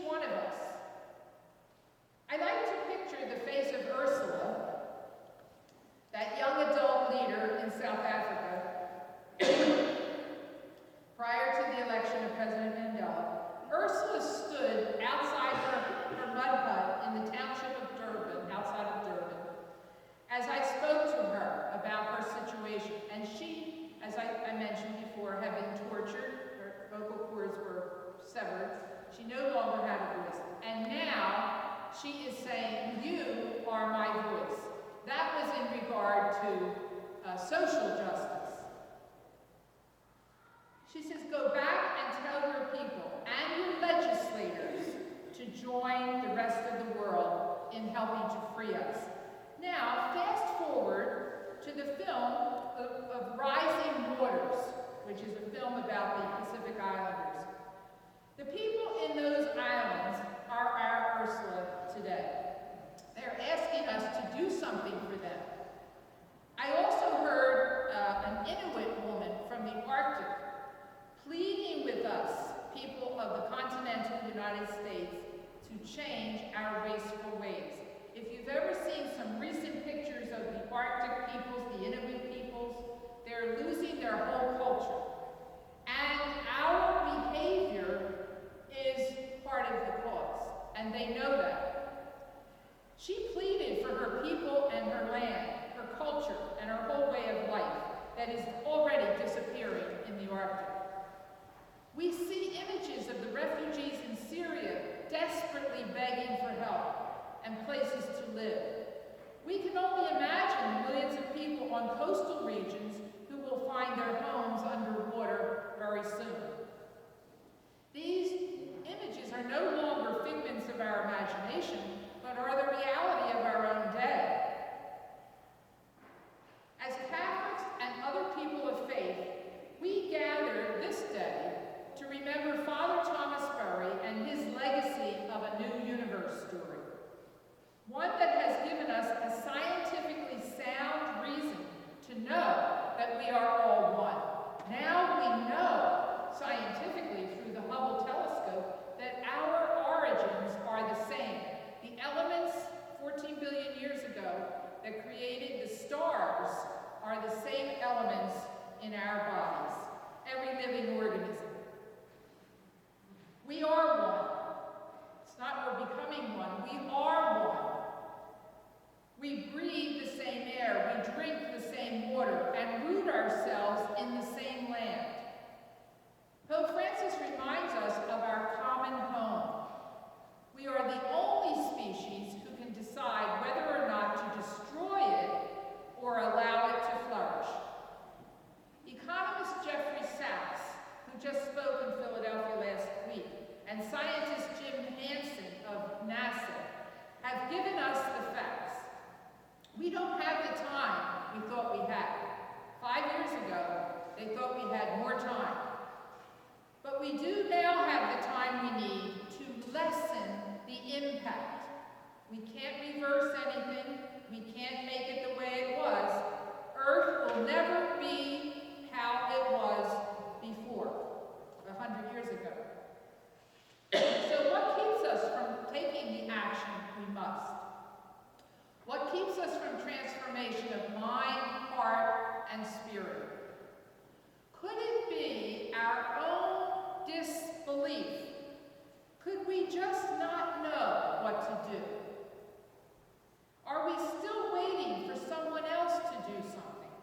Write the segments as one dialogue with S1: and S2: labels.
S1: one of us. I like to picture the face of Ursula, that young adult leader in South Africa, prior to the election of President Mandela. Ursula stood outside her mud hut in the township of Durban, outside of Durban, as I spoke to her about her situation. And she, as I mentioned before, had been tortured, her vocal cords were severed, she no longer had a voice. And now she is saying, "You are my voice." That was in regard to social justice. She says, "Go back and tell your people and your legislators to join the rest of the world in helping to free us." Now, fast forward to the film of Rising Waters, which is a film about the Pacific Islanders. The people in those islands are our Ursula today. They're asking us to do something for them. I also heard an Inuit woman from the Arctic pleading with us, people of the continental United States, to change our wasteful ways. If you've ever seen some recent pictures of the Arctic peoples, the Inuit peoples, they're losing their whole culture. And our behavior is part of the cause, and they know that. She pleaded for her people and her land, her culture, and her whole way of life that is already disappearing in the Arctic. We see images of the refugees in Syria desperately begging for help and places to live. We can only imagine the millions of people on coastal regions who will find their homes underwater very soon. These images are no longer figments of our imagination, but are the reality of our own day. As Catholics and other people of faith, we gather this day to remember Father Thomas Berry and his legacy of a new universe story. One that has given us a scientifically sound reason to know that we are all one. Now we know scientifically through the Hubble telescope that our origins are the same. The elements 14 billion years ago that created the stars are the same elements in our bodies, every living organism. We are one. It's not we're becoming one, we are one. We breathe the same air, we drink the same water, and root ourselves in the same land. Pope Francis reminds us of our common home. We are the only species who can decide whether or not to destroy it or allow it to flourish. Economist Jeffrey Sachs, who just spoke in Philadelphia last week, and scientist Jim Hansen of NASA have given us the facts. We don't have the time we thought we had. 5 years ago, they thought we had more time. But we do now have the time we need to lessen the impact. We can't reverse anything. We can't make it the way it was. Earth will never be how it was before, 100 years ago. So what keeps us from taking the action we must? What keeps us from transformation of mind, heart, and spirit? Could it be our own disbelief? Could we just not know what to do? Are we still waiting for someone else to do something?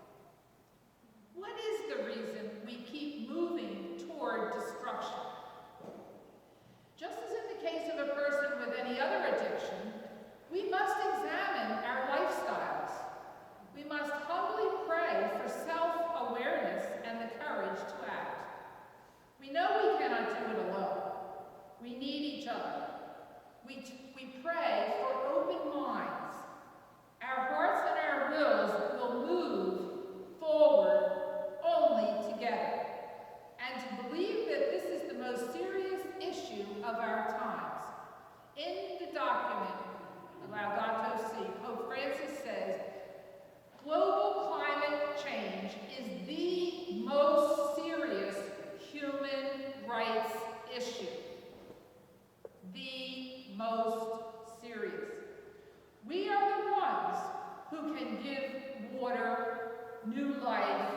S1: What is the reason we keep moving toward destruction? Just as in the case of a person with any other addiction, we must examine our lifestyles. We must humbly pray for self-awareness and the courage to act. We know we cannot do it alone. We need each other. We pray for open minds. Our hearts and our wills will move forward only together. And to believe that this is the most serious issue of our times. In the document, Laudato Si, Pope Francis says, global climate change is the most serious human rights issue. The most serious. We are the ones who can give water, new life,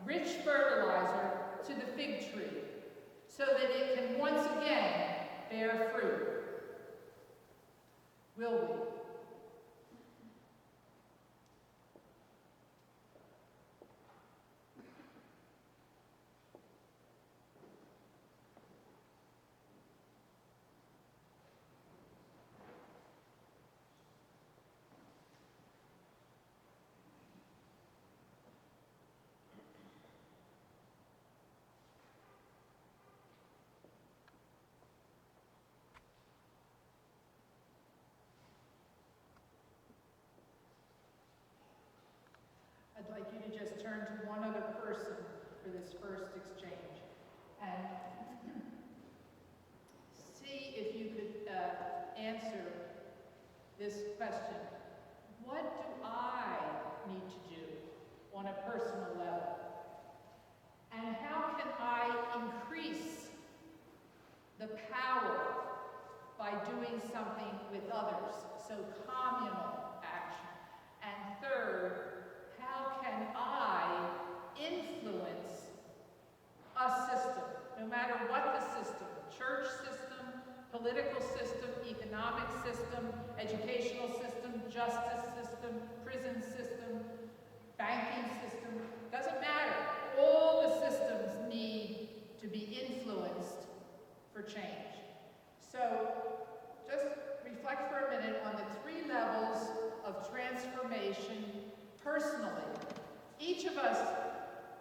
S1: rich fertilizer to the fig tree so that it can once again bear fruit. Will we? I'd like you to just turn to one other person for this first exchange and see if you could answer this question. What do I need to do on a personal level? And how can I increase the power by doing something with others? So communal action. And third, how can I influence a system, no matter what the system, church system, political system, economic system, educational system, justice system, prison system, banking system, doesn't matter. All the systems need to be influenced for change. So just reflect for a minute on the three levels of transformation personally. Each of us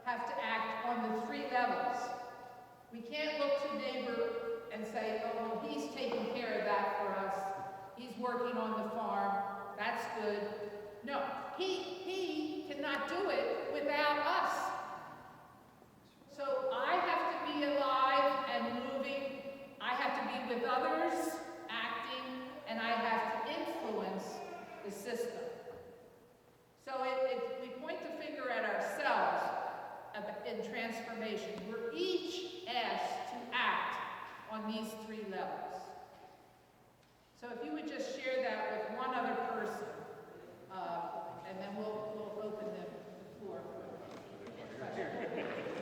S1: have to act on the three levels. We can't look to neighbor and say, oh, well, he's taking care of that for us. He's working on the farm. That's good. No, he cannot do it without us. So I have to be alive and moving. I have to be with others, acting, and I have to influence the system. So we point the finger at ourselves in transformation. We're each asked to act on these three levels. So if you would just share that with one other person, and then we'll open the floor for questions.